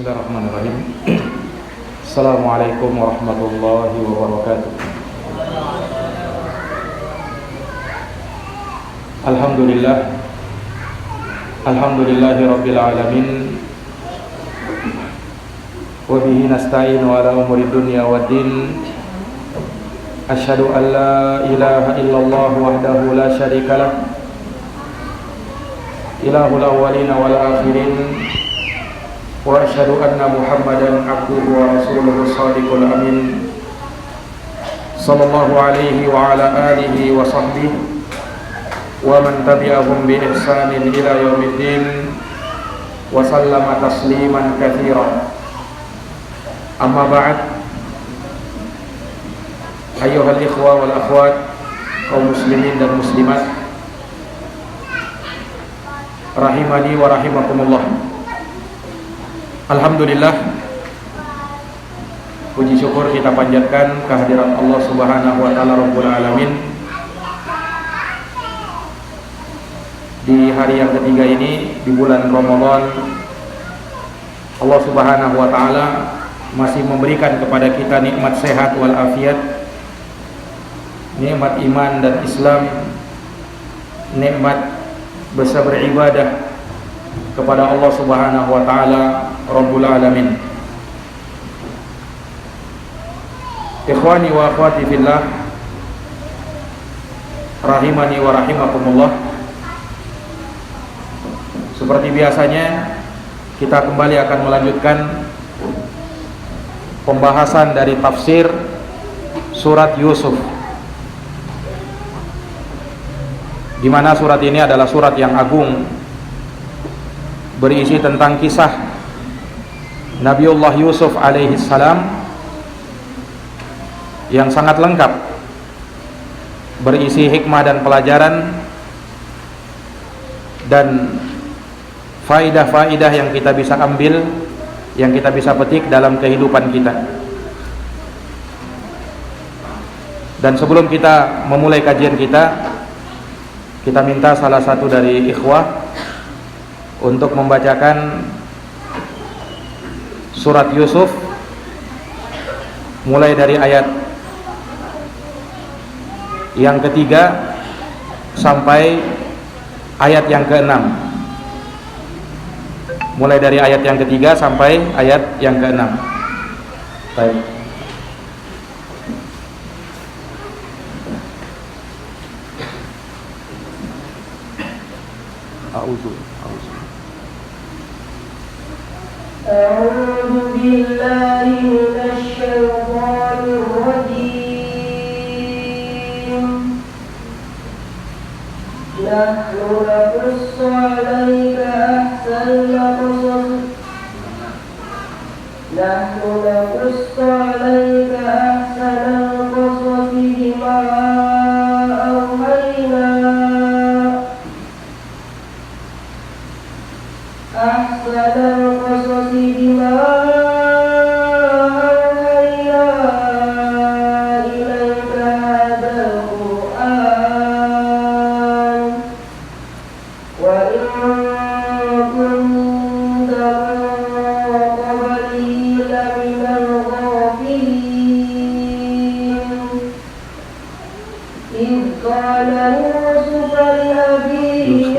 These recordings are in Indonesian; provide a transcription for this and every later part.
Bismillahirrahmanirrahim. Assalamualaikum warahmatullahi wabarakatuh. Alhamdulillahi rabbil alamin. Wa bihi nasta'inu ala umuri dunya waddin. Asyhadu an la ilaha illallah wahdahu la syarika lah. Ilahul awwalin wal akhirin. Wa asyhadu anna Muhammadan abduhu wa rasuluhu shadiqul amin. Sallallahu alaihi wa ala alihi wa sahbihi wa man tabi'ahum bi ihsanin ila yaumiddin wa sallama tasliman katsiran. Amma ba'd. Ayyuhal ikhwa wal akhwat, kaum muslimin dan muslimat rahimani wa rahimakumullah. Alhamdulillah, puji syukur kita panjatkan kehadirat Allah Subhanahu wa taala Rabbul alamin. Di hari yang ketiga ini, di bulan Ramadan, Allah Subhanahu wa taala masih memberikan kepada kita nikmat sehat wal afiat, nikmat iman dan Islam, nikmat bisa beribadah kepada Allah Subhanahu wa taala Rabbul alamin. Ikhwani wa akhwati fillah, rahimani wa rahimakumullah. Seperti biasanya, kita kembali akan melanjutkan pembahasan dari tafsir surat Yusuf, di mana surat ini adalah surat yang agung, berisi tentang kisah Nabiullah Yusuf alaihi salam yang sangat lengkap, berisi hikmah dan pelajaran dan faidah-faidah yang kita bisa ambil, yang kita bisa petik dalam kehidupan kita. Dan sebelum kita memulai kajian kita minta salah satu dari ikhwah untuk membacakan surat Yusuf mulai dari ayat yang ketiga sampai ayat yang keenam. Mulai dari ayat yang ketiga sampai ayat yang keenam. Baik. أعوذ بالله من الشيطان الرجيم. نحن نقص عليك أحسن القصص بما أوحينا إليك هذا القرآن وإن كنت من قبله لمن الغافلين. إذ قال يوسف لأبيه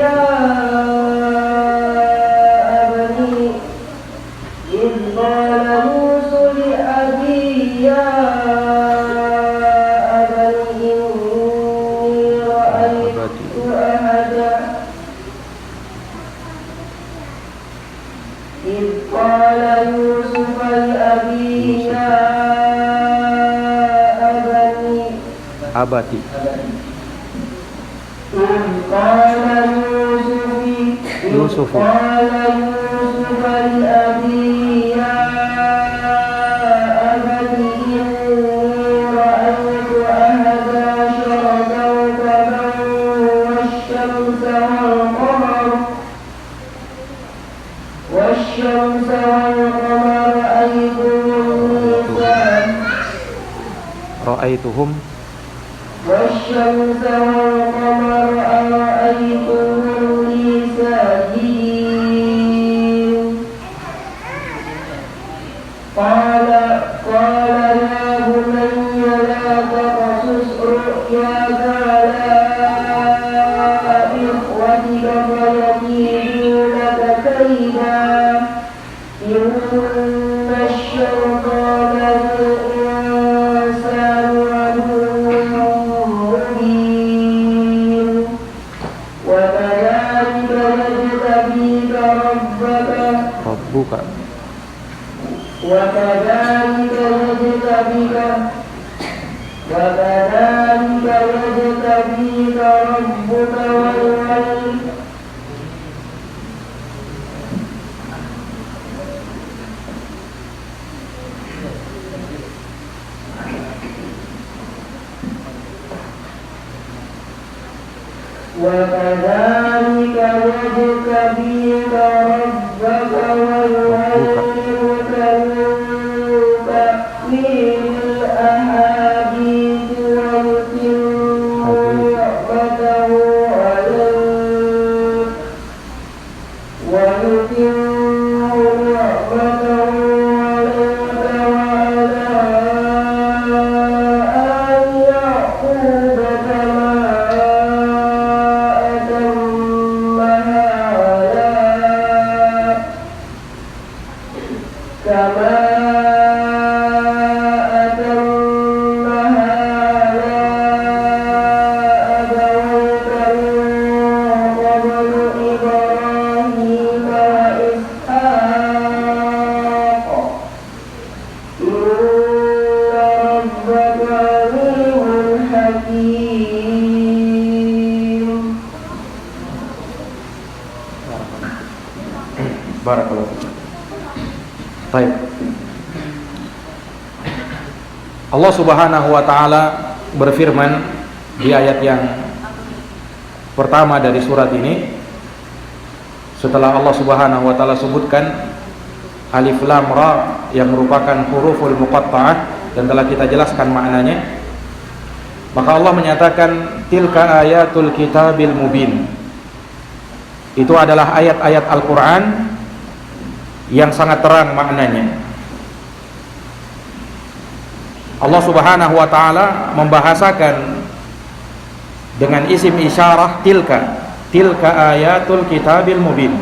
Abati. Yusuf والشمس والقمر رأيتهم والشمس والقمر أرأيتهم لي ساجدين وكذلك يجتبيك ربك ويعلمك ويعلمك من تأويل الأحاديث ويتم نعمته عليك وعلى آل يعقوب كما أتمها على أبويك من قبل إبراهيم وإسحاق إن ربك عليم حكيم. Barakallahu fiik. Baik. Allah Subhanahu wa taala berfirman di ayat yang pertama dari surat ini, setelah Allah Subhanahu wa taala sebutkan alif lam ra yang merupakan huruful muqatta'ah dan telah kita jelaskan maknanya, maka Allah menyatakan tilka ayatul kitabil mubin. Itu adalah ayat-ayat Al-Qur'an yang sangat terang maknanya. Allah Subhanahu wa taala membahasakan dengan isim isyarah tilka ayatul kitabil mubin.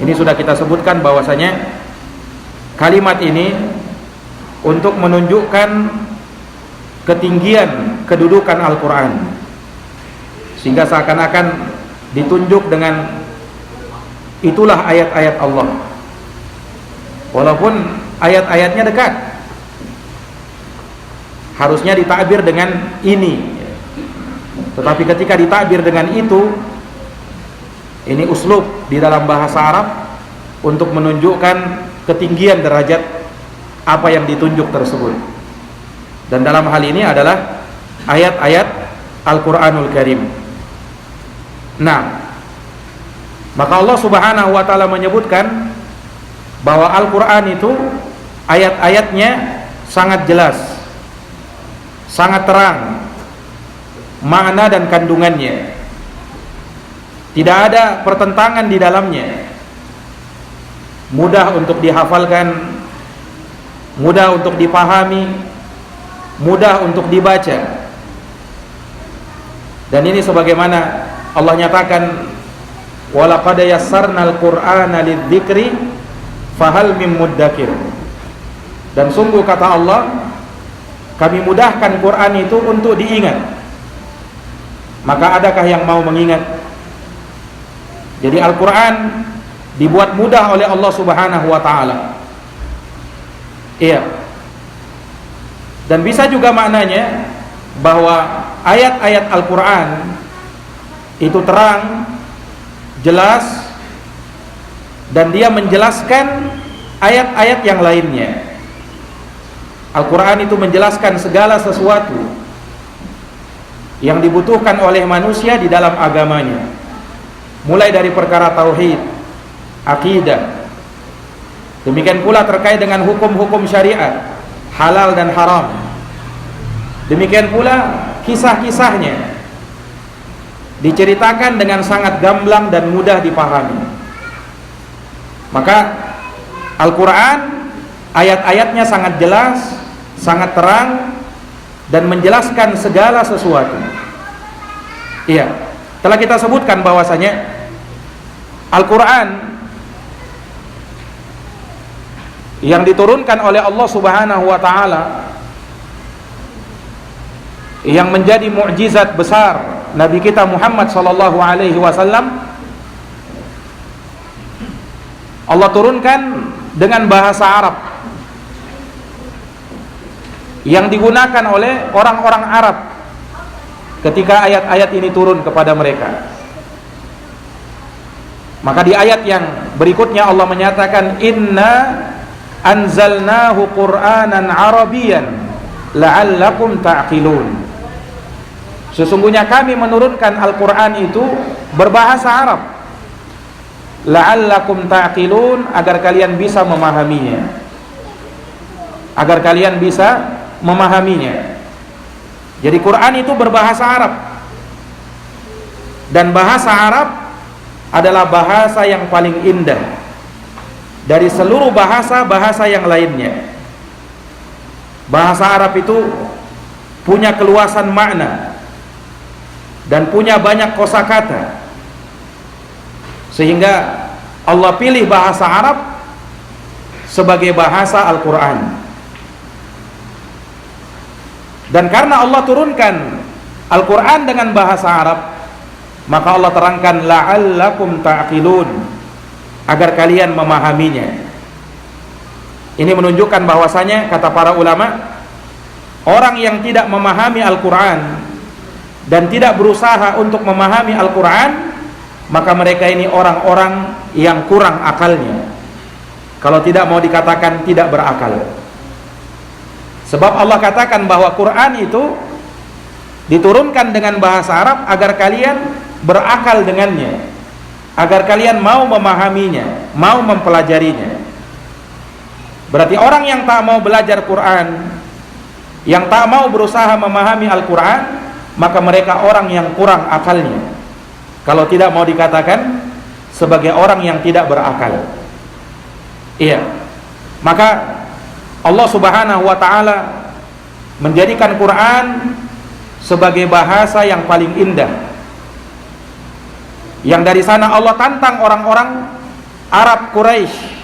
Ini sudah kita sebutkan bahwasanya kalimat ini untuk menunjukkan ketinggian kedudukan Al-Qur'an, sehingga seakan-akan ditunjuk dengan itulah ayat-ayat Allah, walaupun ayat-ayatnya dekat. Harusnya ditakbir dengan ini, tetapi ketika ditakbir dengan itu, ini uslub di dalam bahasa Arab untuk menunjukkan ketinggian derajat apa yang ditunjuk tersebut. Dan dalam hal ini adalah ayat-ayat Al-Qur'anul Karim. Nah, maka Allah Subhanahu wa taala menyebutkan bahwa Al-Qur'an itu ayat-ayatnya sangat jelas, sangat terang makna dan kandungannya. Tidak ada pertentangan di dalamnya. Mudah untuk dihafalkan, mudah untuk dipahami, mudah untuk dibaca. Dan ini sebagaimana Allah nyatakan, walaqad yassarnal qur'ana lidzikri fahal mim muddakir. Dan sungguh kata Allah, kami mudahkan Quran itu untuk diingat, maka adakah yang mau mengingat? Jadi Al-Quran dibuat mudah oleh Allah Subhanahu wa ta'ala. Iya. Dan bisa juga maknanya bahwa ayat-ayat Al-Quran itu terang, jelas, dan dia menjelaskan ayat-ayat yang lainnya. Al-Quran itu menjelaskan segala sesuatu yang dibutuhkan oleh manusia di dalam agamanya, mulai dari perkara tauhid, akidah, demikian pula terkait dengan hukum-hukum syariat, halal dan haram, demikian pula kisah-kisahnya diceritakan dengan sangat gamblang dan mudah dipahami. Maka Al-Quran ayat-ayatnya sangat jelas, sangat terang, dan menjelaskan segala sesuatu. Iya, telah kita sebutkan bahwasanya Al-Quran yang diturunkan oleh Allah Subhanahu wa ta'ala, yang menjadi mukjizat besar Nabi kita Muhammad sallallahu alaihi wasallam, Allah turunkan dengan bahasa Arab, yang digunakan oleh orang-orang Arab ketika ayat-ayat ini turun kepada mereka. Maka di ayat yang berikutnya Allah menyatakan, inna anzalnahu qur'anan arabiyyan la'allakum ta'qilun. Sesungguhnya kami menurunkan Al-Quran itu berbahasa Arab, la'allakum ta'qilun, agar kalian bisa memahaminya, agar kalian bisa memahaminya. Jadi Quran itu berbahasa Arab, dan bahasa Arab adalah bahasa yang paling indah dari seluruh bahasa-bahasa yang lainnya. Bahasa Arab itu punya keluasan makna dan punya banyak kosakata, sehingga Allah pilih bahasa Arab sebagai bahasa Al-Quran. Dan karena Allah turunkan Al-Quran dengan bahasa Arab, maka Allah terangkan la'allakum ta'qilun, agar kalian memahaminya. Ini menunjukkan bahwasanya, kata para ulama, orang yang tidak memahami Al-Quran dan tidak berusaha untuk memahami Al-Quran, maka mereka ini orang-orang yang kurang akalnya, kalau tidak mau dikatakan tidak berakal. Sebab Allah katakan bahwa Quran itu diturunkan dengan bahasa Arab agar kalian berakal dengannya, agar kalian mau memahaminya, mau mempelajarinya. Berarti orang yang tak mau belajar Quran, yang tak mau berusaha memahami Al-Quran, maka mereka orang yang kurang akalnya, kalau tidak mau dikatakan sebagai orang yang tidak berakal. Iya. Maka Allah Subhanahu wa ta'ala menjadikan Quran sebagai bahasa yang paling indah, yang dari sana Allah tantang orang-orang Arab Quraisy,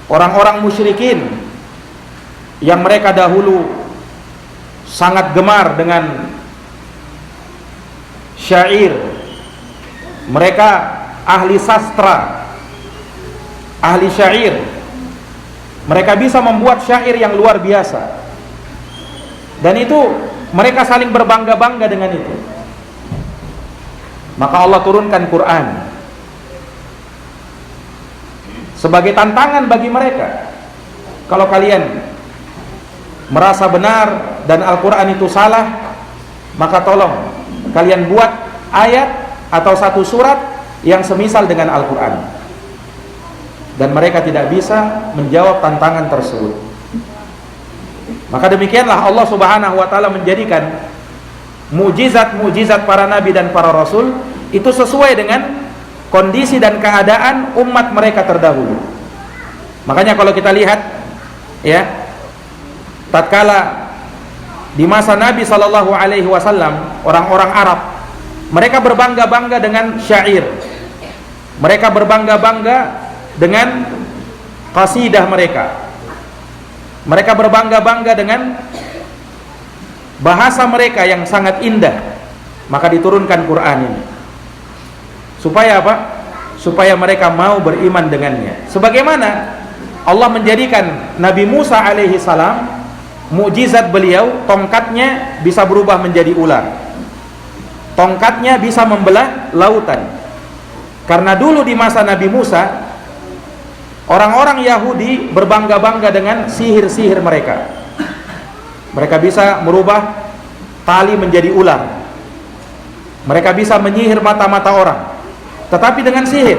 orang-orang musyrikin yang mereka dahulu sangat gemar dengan syair. Mereka ahli sastra, ahli syair. Mereka bisa membuat syair yang luar biasa, dan itu mereka saling berbangga-bangga dengan itu. Maka Allah turunkan Quran sebagai tantangan bagi mereka. Kalau kalian merasa benar dan Al-Quran itu salah, maka tolong kalian buat ayat atau satu surat yang semisal dengan Al-Quran. Dan mereka tidak bisa menjawab tantangan tersebut. Maka demikianlah Allah Subhanahu wa ta'ala menjadikan mukjizat-mukjizat para nabi dan para rasul itu sesuai dengan kondisi dan keadaan umat mereka terdahulu. Makanya kalau kita lihat, ya, tatkala di masa Nabi sallallahu alaihi wasallam, orang-orang Arab mereka berbangga-bangga dengan syair. Mereka berbangga-bangga dengan qasidah mereka. Mereka berbangga-bangga dengan bahasa mereka yang sangat indah. Maka diturunkan Quran ini. Supaya apa? Supaya mereka mau beriman dengannya. Sebagaimana Allah menjadikan Nabi Musa alaihi salam, mukjizat beliau, tongkatnya bisa berubah menjadi ular. Tongkatnya bisa membelah lautan. Karena dulu di masa Nabi Musa, orang-orang Yahudi berbangga-bangga dengan sihir-sihir mereka. Mereka bisa merubah tali menjadi ular. Mereka bisa menyihir mata-mata orang, tetapi dengan sihir.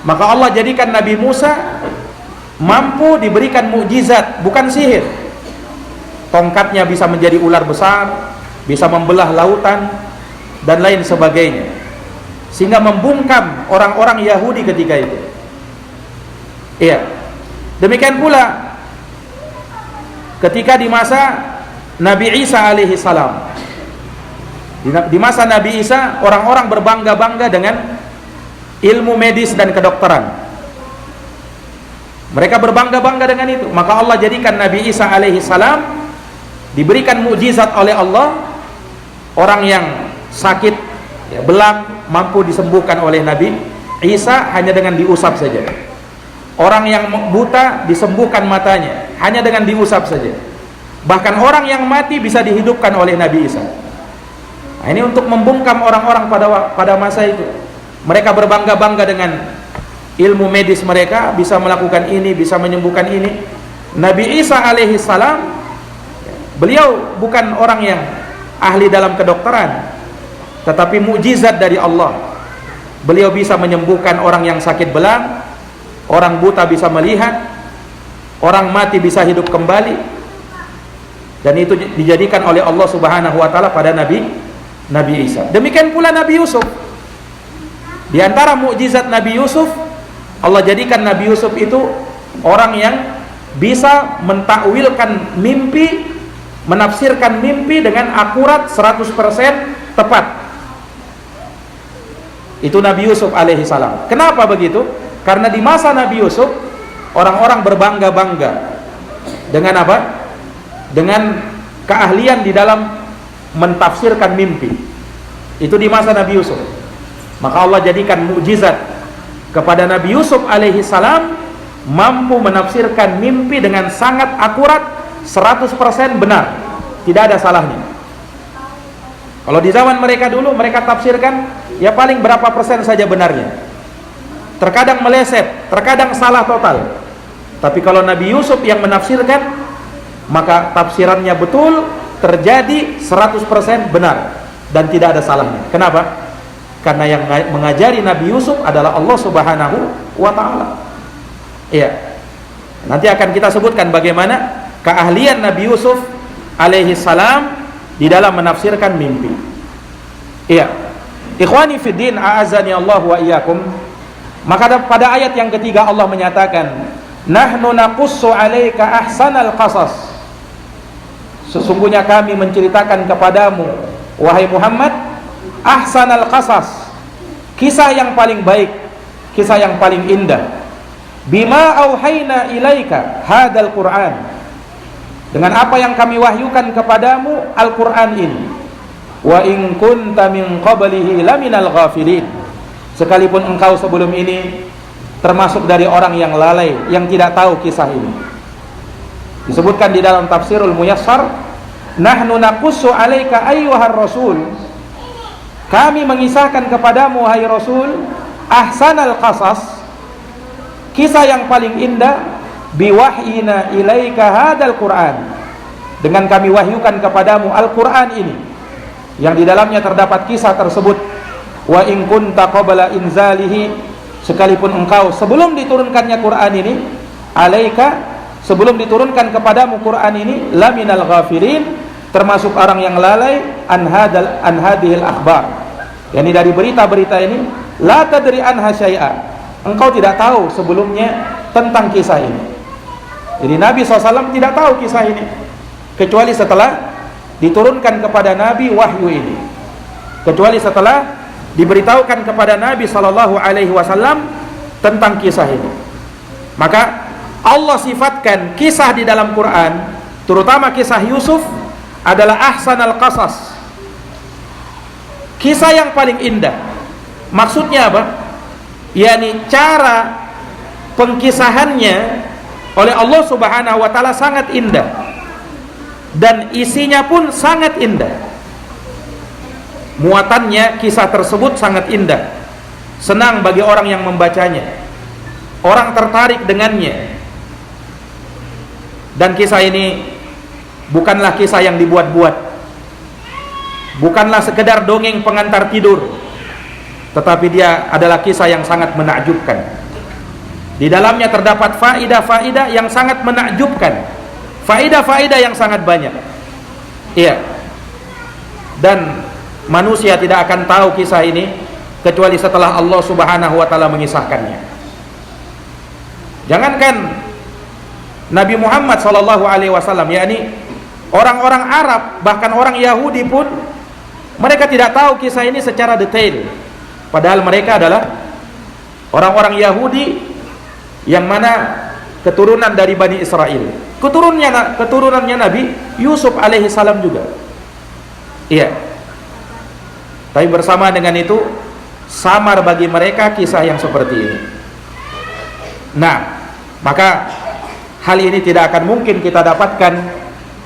Maka Allah jadikan Nabi Musa mampu diberikan mukjizat, bukan sihir. Tongkatnya bisa menjadi ular besar, bisa membelah lautan, dan lain sebagainya, sehingga membungkam orang-orang Yahudi ketika itu. Iya. Demikian pula ketika di masa Nabi Isa alaihi salam. Di masa Nabi Isa, orang-orang berbangga-bangga dengan ilmu medis dan kedokteran. Mereka berbangga-bangga dengan itu. Maka Allah jadikan Nabi Isa alaihi salam diberikan mukjizat oleh Allah. Orang yang sakit, ya, belang, mampu disembuhkan oleh Nabi Isa hanya dengan diusap saja. Orang yang buta disembuhkan matanya hanya dengan diusap saja. Bahkan orang yang mati bisa dihidupkan oleh Nabi Isa. Nah, ini untuk membungkam orang-orang pada masa itu. Mereka berbangga-bangga dengan ilmu medis mereka, bisa melakukan ini, bisa menyembuhkan ini. Nabi Isa alaihi salam, beliau bukan orang yang ahli dalam kedokteran, tetapi mukjizat dari Allah. Beliau bisa menyembuhkan orang yang sakit belang, orang buta bisa melihat, orang mati bisa hidup kembali. Dan itu dijadikan oleh Allah Subhanahu wa taala pada Nabi Isa. Demikian pula Nabi Yusuf. Di antara mukjizat Nabi Yusuf, Allah jadikan Nabi Yusuf itu orang yang bisa mentakwilkan mimpi, menafsirkan mimpi dengan akurat 100% tepat. Itu Nabi Yusuf alaihi salam. Kenapa begitu? Karena di masa Nabi Yusuf orang-orang berbangga-bangga dengan apa? Dengan keahlian di dalam mentafsirkan mimpi. Itu di masa Nabi Yusuf. Maka Allah jadikan mukjizat kepada Nabi Yusuf alaihi salam, mampu menafsirkan mimpi dengan sangat akurat, 100% benar, tidak ada salahnya. Kalau di zaman mereka dulu, mereka tafsirkan ya paling berapa persen saja benarnya. Terkadang meleset, terkadang salah total. Tapi kalau Nabi Yusuf yang menafsirkan, maka tafsirannya betul, terjadi 100% benar dan tidak ada salahnya. Kenapa? Karena yang mengajari Nabi Yusuf adalah Allah Subhanahu wa taala. Iya. Nanti akan kita sebutkan bagaimana keahlian Nabi Yusuf alaihi salam di dalam menafsirkan mimpi. Iya. Ikhwani fiddin, a'azani Allah wa iyyakum. Maka pada ayat yang ketiga Allah menyatakan, nahnu naqussu 'alaika ahsanal qasas. Sesungguhnya kami menceritakan kepadamu wahai Muhammad ahsanal qasas, kisah yang paling baik, kisah yang paling indah. Bima auhayna ilaika hadal Qur'an, dengan apa yang kami wahyukan kepadamu Al-Qur'an ini. Wa in kunta min qablihi laminal ghafilin, sekalipun engkau sebelum ini termasuk dari orang yang lalai, yang tidak tahu kisah ini. Disebutkan di dalam Tafsirul Muyassar, nahnu naqussu 'alaika ayyuhar rasul, kami mengisahkan kepadamu wahai Rasul ahsanal qasas, kisah yang paling indah, biwahyina ilaika hadal Qur'an, dengan kami wahyukan kepadamu Al-Qur'an ini yang di dalamnya terdapat kisah tersebut. Wa in kunta qabla inzalihi, sekalipun engkau sebelum diturunkannya Qur'an ini, alaika, sebelum diturunkan kepadamu Quran ini, laminal ghafilin, termasuk orang yang lalai, an hadhil akhbar, yakni dari berita-berita ini, la tadri anha syai'a, engkau tidak tahu sebelumnya tentang kisah ini. Jadi Nabi SAW tidak tahu kisah ini kecuali setelah diturunkan kepada Nabi wahyu ini, kecuali setelah diberitahukan kepada Nabi SAW tentang kisah ini. Maka Allah sifatkan kisah di dalam Quran, terutama kisah Yusuf, adalah ahsanal qasas, kisah yang paling indah. Maksudnya apa? yakni cara pengkisahannya oleh Allah Subhanahu wa taala sangat indah dan isinya pun sangat indah. Muatannya, kisah tersebut sangat indah, senang bagi orang yang membacanya, orang tertarik dengannya. Dan kisah ini bukanlah kisah yang dibuat-buat, bukanlah sekedar dongeng pengantar tidur, tetapi dia adalah kisah yang sangat menakjubkan. Di dalamnya terdapat faidah-faidah yang sangat menakjubkan, faidah-faidah yang sangat banyak. Iya. Dan manusia tidak akan tahu kisah ini kecuali setelah Allah Subhanahu wa taala mengisahkannya. Jangankan Nabi Muhammad sallallahu alaihi wasallam, yakni orang-orang Arab, bahkan orang Yahudi pun mereka tidak tahu kisah ini secara detail. Padahal mereka adalah orang-orang Yahudi yang mana keturunan dari Bani Israel. Keturunannya Nabi Yusuf alaihi salam juga. Iya. Tapi bersama dengan itu samar bagi mereka kisah yang seperti ini. Nah, maka hal ini tidak akan mungkin kita dapatkan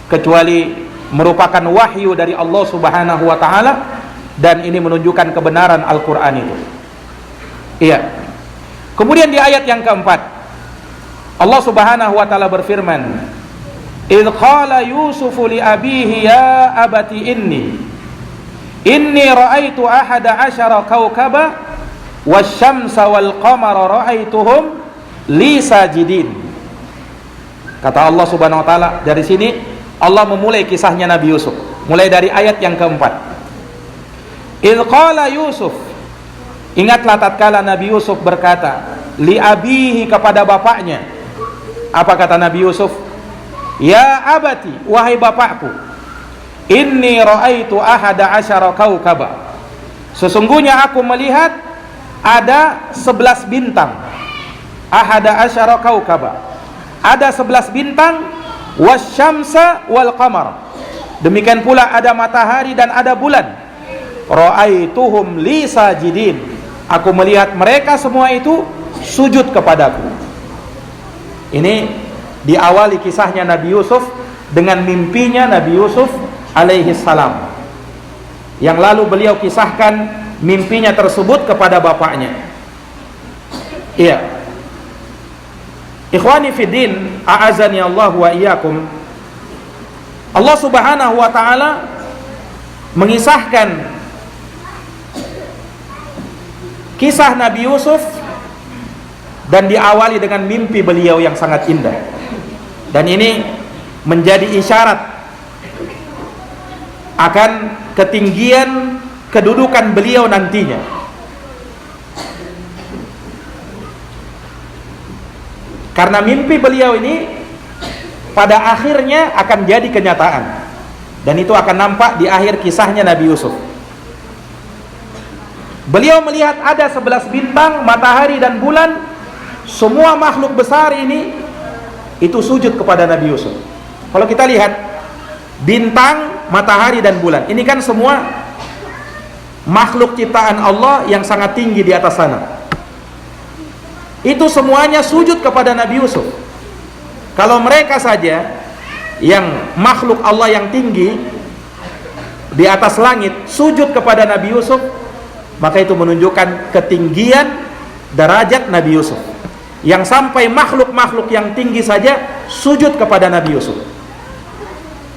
kecuali merupakan wahyu dari Allah Subhanahu wa taala, dan ini menunjukkan kebenaran Al-Qur'an itu. Iya. Kemudian di ayat yang keempat, Allah Subhanahu wa taala berfirman, "Idz qala Yusufu li abihi ya abati inni ra'aitu ahada asyara kawkaba wasyamsa wal qamara ra'aituhum li sajidin." Kata Allah Subhanahu wa taala, dari sini Allah memulai kisahnya Nabi Yusuf, mulai dari ayat yang keempat. Idz qala Yusuf, ingatlah tatkala Nabi Yusuf berkata li abihi, kepada bapaknya. Apa kata Nabi Yusuf? Ya abati, wahai bapakku, inni ra'aitu ahada asyara kawkaba, sesungguhnya aku melihat ada 11 bintang. Ahada asyara kawkaba, ada 11 bintang. Wasyamsa wal qamar, demikian pula ada matahari dan ada bulan. Ra'aituhum li sajidin, aku melihat mereka semua itu sujud kepadaku. Ini diawali kisahnya Nabi Yusuf dengan mimpinya Nabi Yusuf alaihi salam, yang lalu beliau kisahkan mimpinya tersebut kepada bapaknya. Iya. Ikhwani fiddin, a'azani Allah wa iyyakum. Allah Subhanahu wa taala mengisahkan kisah Nabi Yusuf dan diawali dengan mimpi beliau yang sangat indah. Dan ini menjadi isyarat akan ketinggian kedudukan beliau nantinya. Karena mimpi beliau ini pada akhirnya akan jadi kenyataan, dan itu akan nampak di akhir kisahnya Nabi Yusuf. Beliau melihat ada 11 bintang, matahari dan bulan. Semua makhluk besar ini itu sujud kepada Nabi Yusuf. Kalau kita lihat bintang, matahari dan bulan, ini kan semua makhluk ciptaan Allah yang sangat tinggi di atas sana. Itu semuanya sujud kepada Nabi Yusuf. Kalau mereka saja yang makhluk Allah yang tinggi di atas langit sujud kepada Nabi Yusuf, maka itu menunjukkan ketinggian derajat Nabi Yusuf, yang sampai makhluk-makhluk yang tinggi saja sujud kepada Nabi Yusuf.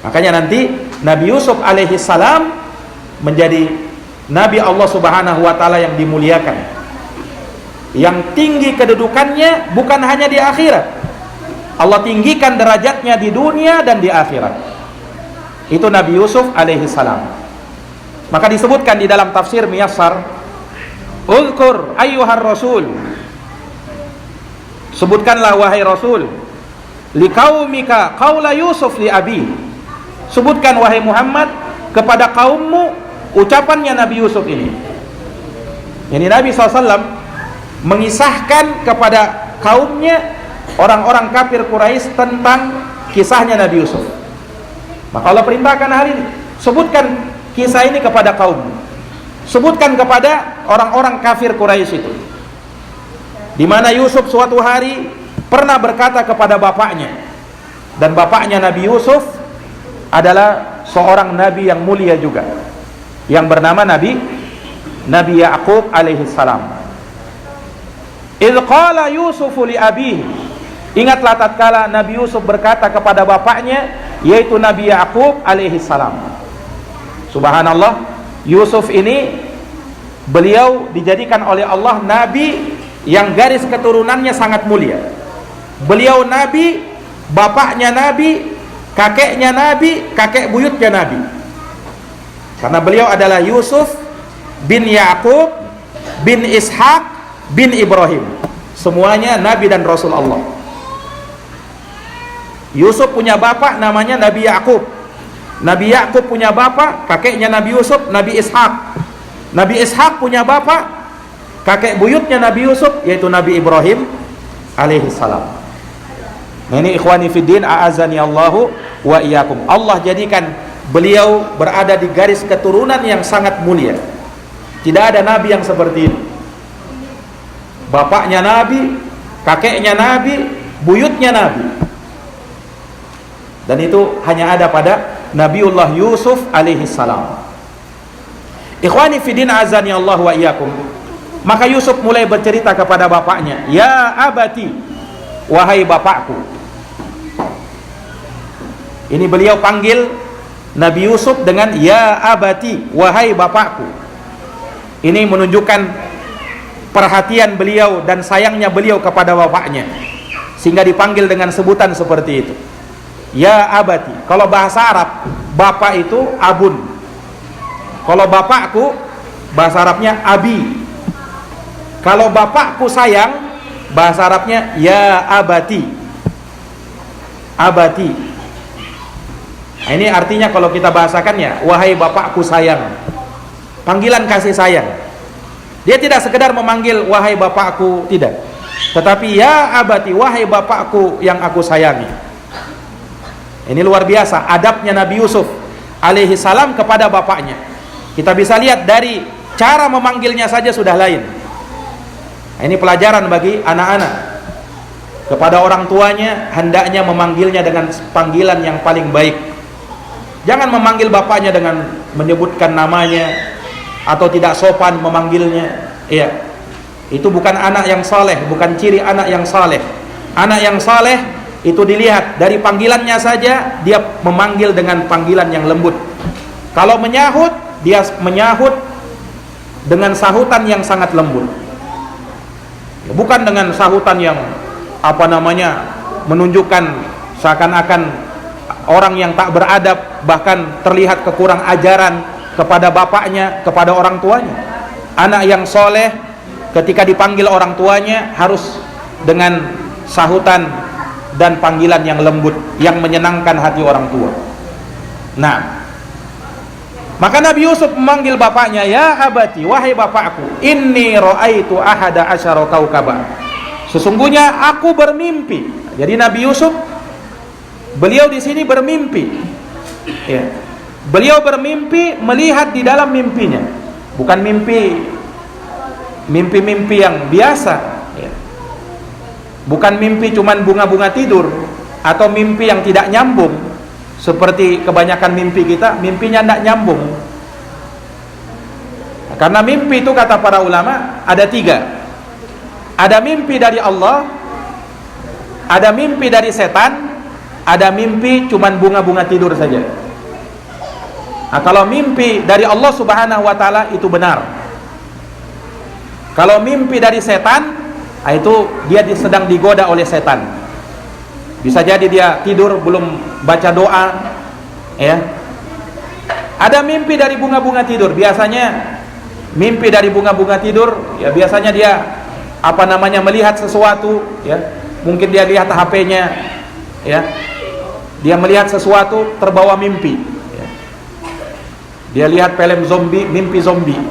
Makanya nanti Nabi Yusuf alaihi salam menjadi Nabi Allah Subhanahu wa taala yang dimuliakan, yang tinggi kedudukannya bukan hanya di akhirat. Allah tinggikan derajatnya di dunia dan di akhirat. Itu Nabi Yusuf alaihi salam. Maka disebutkan di dalam tafsir Miyassar, "Uzkur ayyuhar rasul." Sebutkanlah wahai Rasul, "Liqaumika qaula Yusuf li abi." Sebutkan wahai Muhammad kepada kaummu ucapannya Nabi Yusuf ini. Ini Nabi SAW mengisahkan kepada kaumnya, orang-orang kafir Quraisy, tentang kisahnya Nabi Yusuf. Maka Allah perintahkan hari ini, sebutkan kisah ini kepada kaummu. Sebutkan kepada orang-orang kafir Quraisy itu, di mana Yusuf suatu hari pernah berkata kepada bapaknya, dan bapaknya Nabi Yusuf adalah seorang nabi yang mulia juga, yang bernama Nabi Ya'qub alaihi salam. Idz qala Yusufu li abihi, ingatlah tatkala Nabi Yusuf berkata kepada bapaknya, yaitu Nabi Ya'qub alaihi salam. Subhanallah, Yusuf ini beliau dijadikan oleh Allah nabi yang garis keturunannya sangat mulia. Beliau nabi, bapaknya nabi, kakeknya nabi, kakek buyutnya nabi. Karena beliau adalah Yusuf bin Ya'qub bin Ishaq bin Ibrahim, semuanya nabi dan rasul Allah. Yusuf punya bapak namanya Nabi Ya'qub. Nabi Ya'qub punya bapak, kakeknya Nabi Yusuf, Nabi Ishaq. Nabi Ishaq punya bapak, kakek buyutnya Nabi Yusuf, yaitu Nabi Ibrahim alaihi salam. Nah, ini ikhwani fiddin, a'azani Allahu wa iyyakum. Allah jadikan beliau berada di garis keturunan yang sangat mulia. Tidak ada nabi yang seperti ini. Bapaknya nabi, kakeknya nabi, buyutnya nabi. Dan itu hanya ada pada Nabiullah Yusuf alaihi salam. Ikhwani fiddin azani Allah wa iyyakum. Maka Yusuf mulai bercerita kepada bapaknya, "Ya abati, wahai bapakku." Ini beliau panggil Nabi Yusuf dengan "Ya abati, wahai bapakku." Ini menunjukkan perhatian beliau dan sayangnya beliau kepada bapaknya, sehingga dipanggil dengan sebutan seperti itu, "Ya abati." Kalau bahasa Arab, bapak itu abun. Kalau bapakku, bahasa Arabnya abi. Kalau bapakku sayang, bahasa Arabnya ya abati. Abati. Nah, ini artinya kalau kita bahasakannya, wahai bapakku sayang. Panggilan kasih sayang. Dia tidak sekedar memanggil wahai bapakku, tidak. Tetapi ya abati, wahai bapakku yang aku sayangi. Ini luar biasa adabnya Nabi Yusuf alaihi salam kepada bapaknya. Kita bisa lihat dari cara memanggilnya saja sudah lain. Nah, ini pelajaran bagi anak-anak. Kepada orang tuanya hendaknya memanggilnya dengan panggilan yang paling baik. Jangan memanggil bapaknya dengan menyebutkan namanya atau tidak sopan memanggilnya. Iya. Itu bukan anak yang saleh, bukan ciri anak yang saleh. Anak yang saleh itu dilihat dari panggilannya saja, dia memanggil dengan panggilan yang lembut. Kalau menyahut, dia menyahut dengan sahutan yang sangat lembut. Bukan dengan sahutan yang menunjukkan seakan-akan orang yang tak beradab, bahkan terlihat kekurang ajaran kepada bapaknya, kepada orang tuanya. Anak yang soleh ketika dipanggil orang tuanya harus dengan sahutan dan panggilan yang lembut, yang menyenangkan hati orang tua. Nah, maka Nabi Yusuf memanggil bapaknya, "Ya abati, wahai bapakku, inni ra'aitu ahada asyara kaukaba." Sesungguhnya aku bermimpi. Jadi Nabi Yusuf, beliau di sini bermimpi. Ya. Beliau bermimpi melihat di dalam mimpinya. Bukan mimpi yang biasa. Ya. Bukan mimpi cuman bunga-bunga tidur atau mimpi yang tidak nyambung. Seperti kebanyakan mimpi kita, mimpinya tidak nyambung. Karena mimpi itu kata para ulama ada 3. Ada mimpi dari Allah, ada mimpi dari setan, ada mimpi cuman bunga-bunga tidur saja. Nah, kalau mimpi dari Allah Subhanahu wa taala itu benar. Kalau mimpi dari setan, itu dia sedang digoda oleh setan. Bisa jadi dia tidur belum baca doa, ya. Ada mimpi dari bunga-bunga tidur. Biasanya mimpi dari bunga-bunga tidur, ya biasanya dia melihat sesuatu, ya. Mungkin dia lihat HP-nya, ya. Dia melihat sesuatu terbawa mimpi, ya. Dia lihat film zombie, mimpi zombie.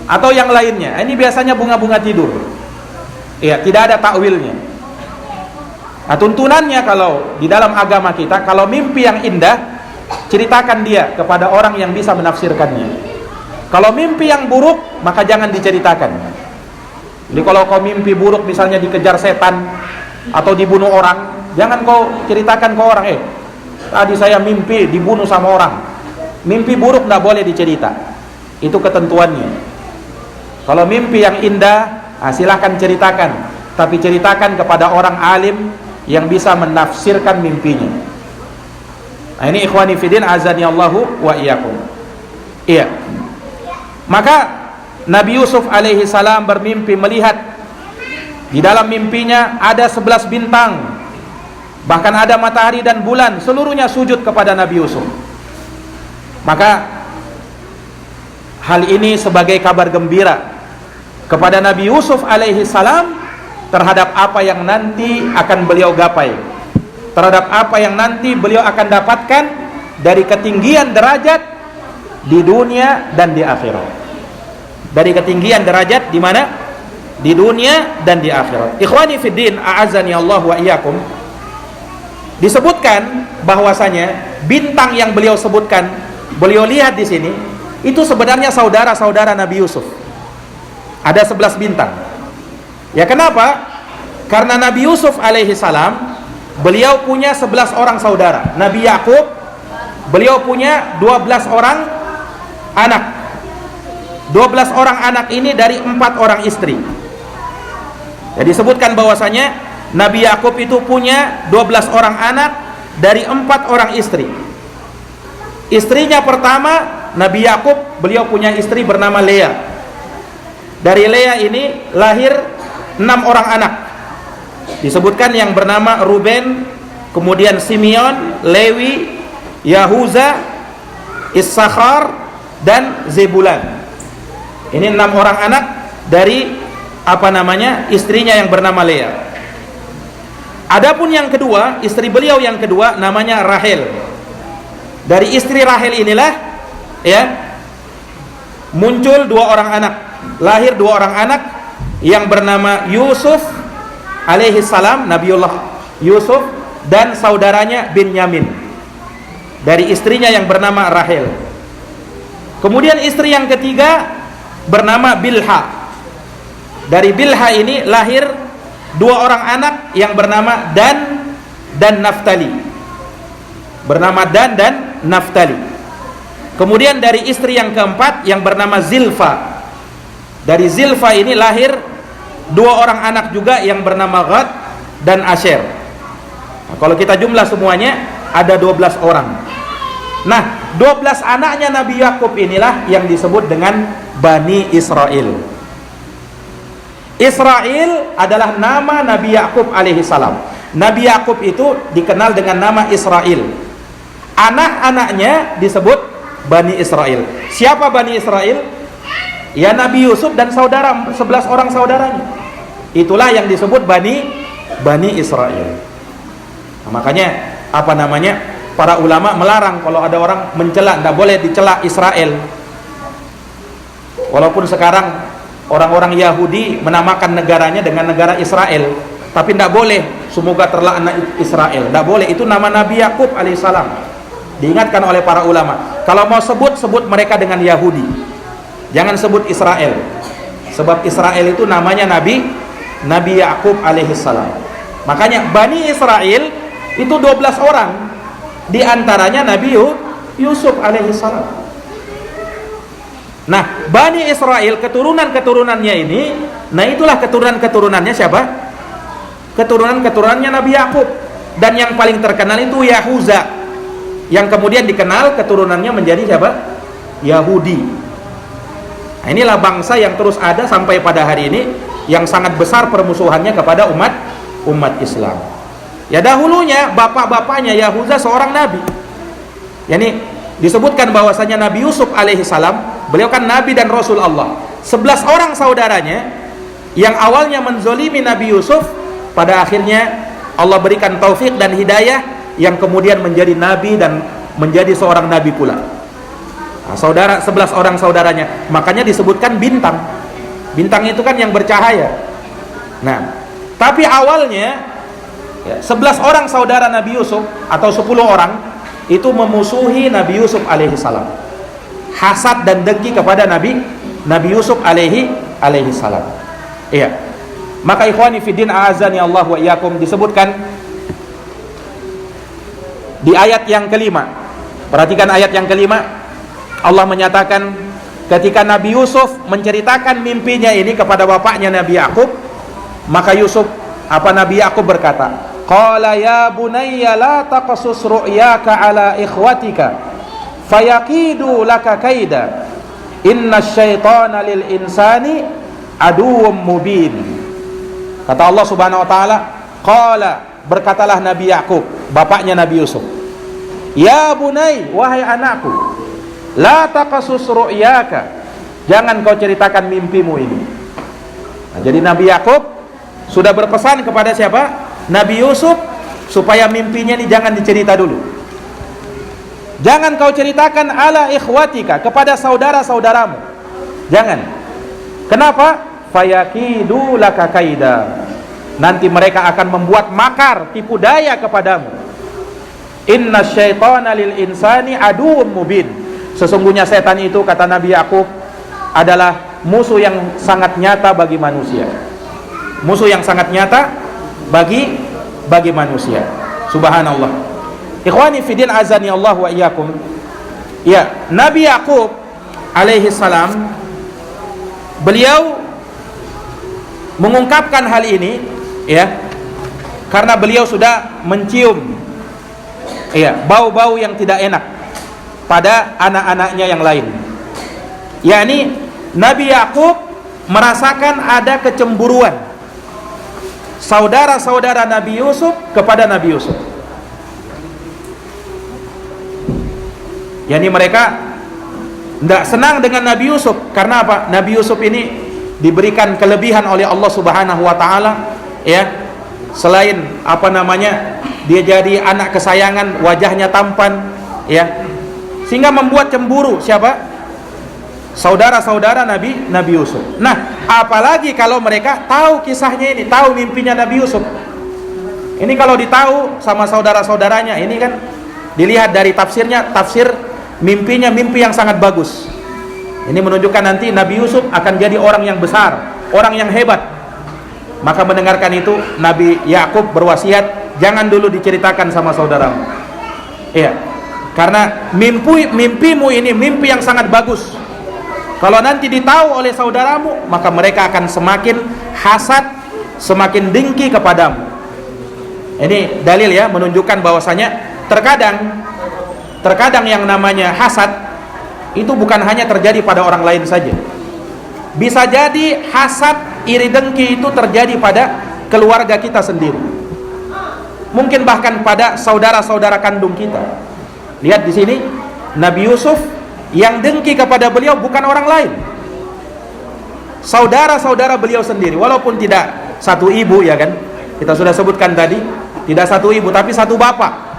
Atau yang lainnya. Ini biasanya bunga-bunga tidur. Ya, tidak ada takwilnya. Nah, tuntunannya kalau di dalam agama kita, kalau mimpi yang indah, ceritakan dia kepada orang yang bisa menafsirkannya. Kalau mimpi yang buruk, maka jangan diceritakan. Jadi kalau kau mimpi buruk, misalnya dikejar setan atau dibunuh orang, jangan kau ceritakan ke orang, tadi saya mimpi dibunuh sama orang. Mimpi buruk tidak boleh dicerita. Itu ketentuannya. Kalau mimpi yang indah, silahkan ceritakan, tapi ceritakan kepada orang alim yang bisa menafsirkan mimpinya. Nah, ini ikhwani fiddin azani Allahu wa iyyakum. Iya. Maka Nabi Yusuf alaihi salam bermimpi melihat di dalam mimpinya ada 11 bintang, bahkan ada matahari dan bulan, seluruhnya sujud kepada Nabi Yusuf. Maka hal ini sebagai kabar gembira kepada Nabi Yusuf alaihi salam terhadap apa yang nanti akan beliau gapai, terhadap apa yang nanti beliau akan dapatkan dari ketinggian derajat di dunia dan di akhirat. Dari ketinggian derajat di mana? Di dunia dan di akhirat. Ikhwani fiddin, a'azzani Allah wa iyyakum. Disebutkan bahwasanya bintang yang beliau sebutkan, beliau lihat di sini, itu sebenarnya saudara-saudara Nabi Yusuf. Ada 11 bintang. Ya, kenapa? Karena Nabi Yusuf alaihi salam beliau punya 11 orang saudara. Nabi Yakub, beliau punya 12 orang anak. 12 orang anak ini dari 4 orang istri. Jadi disebutkan bahwasanya Nabi Yakub itu punya 12 orang anak dari 4 orang istri. Istrinya pertama, Nabi Yakub, beliau punya istri bernama Lea. Dari Lea ini lahir 6 orang anak. Disebutkan yang bernama Ruben, kemudian Simeon, Lewi, Yahuza, Issakhar, dan Zebulan. Ini 6 orang anak dari istrinya yang bernama Lea. Adapun yang kedua, istri beliau yang kedua namanya Rahel. Dari istri Rahel inilah muncul 2 orang anak, lahir 2 orang anak yang bernama Yusuf alaihi salam, Nabiullah Yusuf, dan saudaranya Binyamin dari istrinya yang bernama Rahel. Kemudian istri yang ketiga bernama Bilha. Dari Bilha ini lahir 2 orang anak yang bernama Dan dan Naftali. Bernama Dan dan Naftali. Kemudian dari istri yang keempat yang bernama Zilfa. Dari Zilfa ini lahir 2 orang anak juga yang bernama Gad dan Asher. Nah, kalau kita jumlah semuanya ada 12 orang. Nah, 12 anaknya Nabi Yakub inilah yang disebut dengan Bani Israel. Israel adalah nama Nabi Yakub alaihi salam. Nabi Yakub itu dikenal dengan nama Israel. Anak-anaknya disebut Bani Israel. Siapa Bani Israel? Ya Nabi Yusuf dan 11 orang saudaranya. Itulah yang disebut Bani Israel. Nah, makanya para ulama melarang kalau ada orang mencela, tidak boleh dicela Israel. Walaupun sekarang orang-orang Yahudi menamakan negaranya dengan negara Israel, tapi tidak boleh, semoga terlaknat Israel, tidak boleh. Itu nama Nabi Yakub alaihissalam. Diingatkan oleh para ulama, kalau mau sebut mereka dengan Yahudi, jangan sebut Israel, sebab Israel itu namanya Nabi Yakub alaihissalam. Makanya Bani Israel itu 12 orang, di antaranya Nabi Yusuf alaihissalam. Nah, Bani Israel, keturunan-keturunannya ini, nah itulah keturunan-keturunannya siapa? Keturunan-keturunannya Nabi Yakub. Dan yang paling terkenal itu Yahuza, yang kemudian dikenal keturunannya menjadi siapa? Yahudi. Nah, inilah bangsa yang terus ada sampai pada hari ini, yang sangat besar permusuhannya kepada umat Islam. Ya dahulunya bapak-bapaknya Yahuza seorang nabi. Yani disebutkan bahwasanya Nabi Yusuf alaihi salam, beliau kan nabi dan rasul Allah. 11 orang saudaranya yang awalnya menzolimi Nabi Yusuf, pada akhirnya Allah berikan taufik dan hidayah yang kemudian menjadi nabi dan menjadi seorang nabi pula. Nah, 11 orang saudaranya, makanya disebutkan bintang. Bintang itu kan yang bercahaya. Nah, tapi awalnya 11 orang saudara Nabi Yusuf atau 10 orang itu memusuhi Nabi Yusuf alaihi salam. Hasad dan dengki kepada Nabi Yusuf alaihi salam. Iya. Maka ikhwani fiddin a'azani Allah wa iyyakum, disebutkan di ayat yang kelima. Perhatikan ayat yang kelima. Allah menyatakan ketika Nabi Yusuf menceritakan mimpinya ini kepada bapaknya Nabi Yakub, maka Nabi Yakub berkata, qala ya bunayya la taqsus ru'yaka ala ikhwatika fayaqidu laka kaida innasyaitana lil insani aduwwum mubin. Kata Allah Subhanahu wa taala, qala, berkatalah Nabi Yakub, bapaknya Nabi Yusuf, ya bunay, wahai anakku, la taqsus ru'yaka, jangan kau ceritakan mimpimu ini. Nah, jadi Nabi Yakub sudah berpesan kepada siapa? Nabi Yusuf, supaya mimpinya ini jangan dicerita dulu. Jangan kau ceritakan ala ikhwatika, kepada saudara-saudaramu. Jangan. Kenapa? Fayakidu laka kaida. Nanti mereka akan membuat makar, tipu daya kepadamu. Inna syaitana lil insani aduwwum mubin. Sesungguhnya setan itu, kata Nabi Yakub, adalah musuh yang sangat nyata bagi manusia. Musuh yang sangat nyata bagi manusia. Subhanallah. Ikhwani fiddin azani Allah wa iyyakum. Ya, Nabi Yakub alaihi salam, beliau mengungkapkan hal ini ya karena beliau sudah mencium ya bau-bau yang tidak enak pada anak-anaknya yang lain. Yakni Nabi Yakub merasakan ada kecemburuan saudara-saudara Nabi Yusuf kepada Nabi Yusuf. Yani mereka tidak senang dengan Nabi Yusuf. Karena apa? Nabi Yusuf ini diberikan kelebihan oleh Allah Subhanahu wa taala ya. Selain apa namanya, dia jadi anak kesayangan, wajahnya tampan ya. Sehingga membuat cemburu siapa? Saudara-saudara Nabi Yusuf. Nah, apalagi kalau mereka tahu kisahnya ini, tahu mimpinya Nabi Yusuf. Ini kalau ditahu sama saudara-saudaranya, ini kan dilihat dari tafsirnya, tafsir mimpinya mimpi yang sangat bagus. Ini menunjukkan nanti Nabi Yusuf akan jadi orang yang besar, orang yang hebat. Maka mendengarkan itu Nabi Yakub berwasiat, jangan dulu diceritakan sama saudaramu. Iya. Karena mimpimu ini mimpi yang sangat bagus. Kalau nanti ditahu oleh saudaramu, maka mereka akan semakin hasad, semakin dengki kepadamu. Ini dalil ya, menunjukkan bahwasanya terkadang yang namanya hasad itu bukan hanya terjadi pada orang lain saja. Bisa jadi hasad, iri dengki itu terjadi pada keluarga kita sendiri. Mungkin bahkan pada saudara-saudara kandung kita. Lihat di sini, Nabi Yusuf yang dengki kepada beliau bukan orang lain, saudara-saudara beliau sendiri. Walaupun tidak satu ibu ya kan, kita sudah sebutkan tadi, tidak satu ibu tapi satu bapak.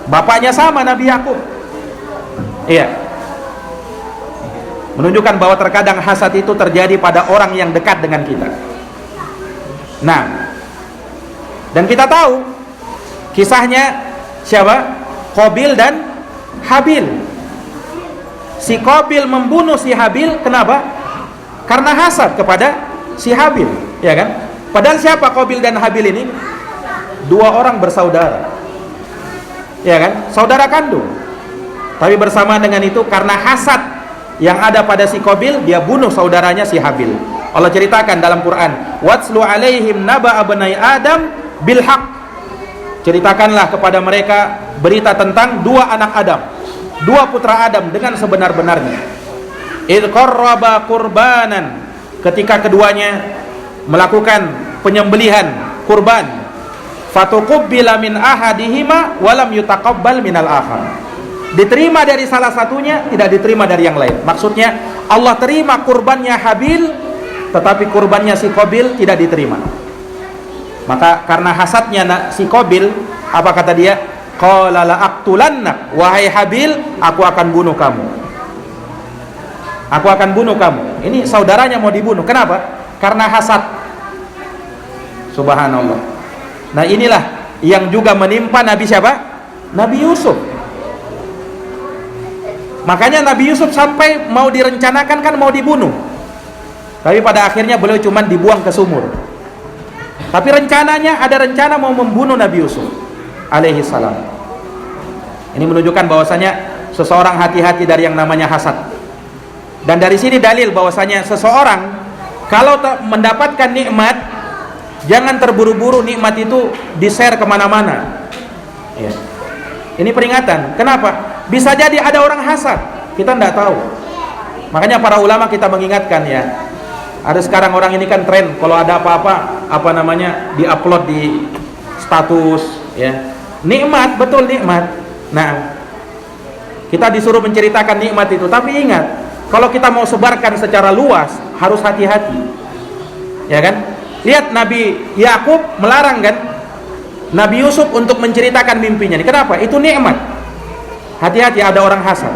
Bapaknya sama Nabi Yakub. Iya. Menunjukkan bahwa terkadang hasad itu terjadi pada orang yang dekat dengan kita. Nah, dan kita tahu kisahnya siapa? Qabil dan Habil. Si Qabil membunuh si Habil, kenapa? Karena hasad kepada si Habil, ya kan? Padahal siapa Qabil dan Habil ini? Dua orang bersaudara, ya kan? Saudara kandung. Tapi bersama dengan itu, karena hasad yang ada pada si Qabil, dia bunuh saudaranya si Habil. Allah ceritakan dalam Quran, watslu alaihim naba abnai Adam bil haq. Ceritakanlah kepada mereka berita tentang dua anak Adam, dua putra Adam dengan sebenar-benarnya. Idh qarraba qurbanan, ketika keduanya melakukan penyembelihan kurban, fatuqubbila min ahadihima walam yutaqabbal minal akhar. Diterima dari salah satunya, tidak diterima dari yang lain. Maksudnya Allah terima kurbannya Habil, tetapi kurbannya si Qabil tidak diterima. Maka karena hasadnya si Qabil, apa kata dia? Qala la aqtulannak, wahai Habil, aku akan bunuh kamu. Aku akan bunuh kamu. Ini saudaranya mau dibunuh. Kenapa? Karena hasad. Subhanallah. Nah, inilah yang juga menimpa Nabi siapa? Nabi Yusuf. Makanya Nabi Yusuf sampai mau direncanakan kan mau dibunuh. Tapi pada akhirnya beliau cuma dibuang ke sumur. Tapi rencananya ada rencana mau membunuh Nabi Yusuf alaihi salam. Ini menunjukkan bahwasanya seseorang hati-hati dari yang namanya hasad. Dan dari sini dalil bahwasanya seseorang kalau mendapatkan nikmat, jangan terburu-buru nikmat itu di-share kemana-mana ya. Ini peringatan. Kenapa? Bisa jadi ada orang hasad, kita tidak tahu. Makanya para ulama kita mengingatkan ya, ada sekarang orang ini kan tren, kalau ada apa-apa, apa namanya, di-upload di status ya. Nikmat, betul nikmat. Nah, kita disuruh menceritakan nikmat itu, tapi ingat, kalau kita mau sebarkan secara luas, harus hati-hati ya kan. Lihat Nabi Yakub melarang kan Nabi Yusuf untuk menceritakan mimpinya. Kenapa? Itu nikmat. Hati-hati ada orang hasad.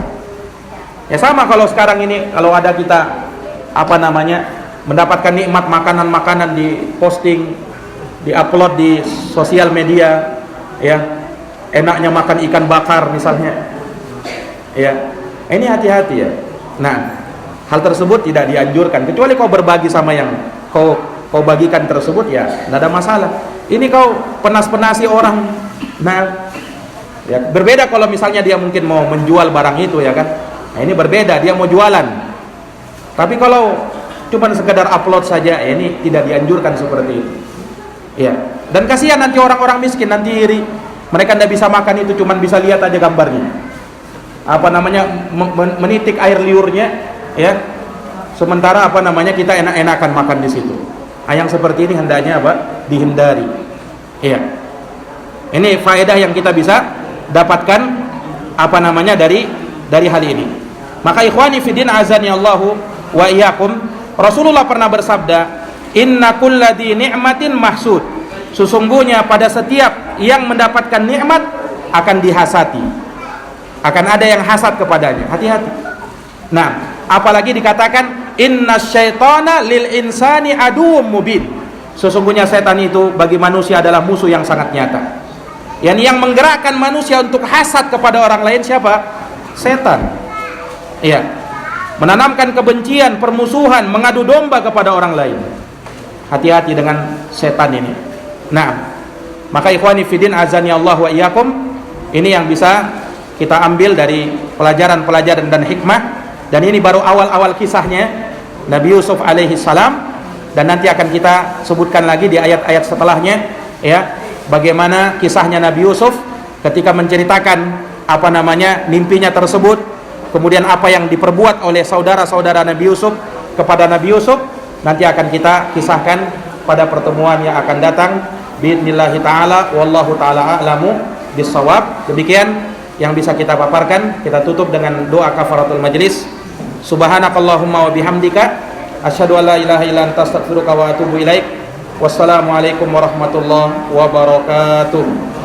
Ya sama kalau sekarang ini, kalau ada kita apa namanya, mendapatkan nikmat makanan-makanan di posting, di upload di sosial media ya, enaknya makan ikan bakar misalnya ya, ini hati-hati ya. Nah, hal tersebut tidak dianjurkan, kecuali kau berbagi sama yang kau bagikan tersebut ya, tidak ada masalah. Ini kau penas-penasi orang Nah, ya, berbeda kalau misalnya dia mungkin mau menjual barang itu ya kan. Nah, ini berbeda, dia mau jualan. Tapi kalau cuma sekedar upload saja, ini tidak dianjurkan seperti itu. Ya. Dan kasihan nanti orang-orang miskin, nanti iri. Mereka tidak bisa makan itu, cuma bisa lihat aja gambarnya. Apa namanya, menitik air liurnya, ya. Sementara apa namanya, kita enak-enakan makan di situ. Nah, yang seperti ini hendaknya apa? Dihindari. Iya. Ini faedah yang kita bisa dapatkan apa namanya dari hal ini. Maka ikhwani fiddin azani Allahu wa iyyakum, Rasulullah pernah bersabda, "Inna kulladzi ni'matin mahsud." Sesungguhnya pada setiap yang mendapatkan nikmat akan dihasati. Akan ada yang hasad kepadanya. Hati-hati. Nah, apalagi dikatakan innasyaitana lil insani aduwwum mubin. Sesungguhnya setan itu bagi manusia adalah musuh yang sangat nyata. Yang menggerakkan manusia untuk hasad kepada orang lain siapa? Setan. Iya. Menanamkan kebencian, permusuhan, mengadu domba kepada orang lain. Hati-hati dengan setan ini. Nah, maka ikhwani fiddin azani Allah wa iyyakum, ini yang bisa kita ambil dari pelajaran-pelajaran dan hikmah. Dan ini baru awal-awal kisahnya Nabi Yusuf alaihi salam, dan nanti akan kita sebutkan lagi di ayat-ayat setelahnya, ya, bagaimana kisahnya Nabi Yusuf ketika menceritakan apa namanya mimpinya tersebut, kemudian apa yang diperbuat oleh saudara-saudara Nabi Yusuf kepada Nabi Yusuf, nanti akan kita kisahkan pada pertemuan yang akan datang biidznillah taala. Wallahu taala a'lamu bissawab. Demikian yang bisa kita paparkan. Kita tutup dengan doa kafaratul majlis. Subhanakallahumma wa bihamdika asyhadu an la ilaha illa anta astaghfiruka wa atubu ilaik. Wassalamualaikum warahmatullahi wabarakatuh.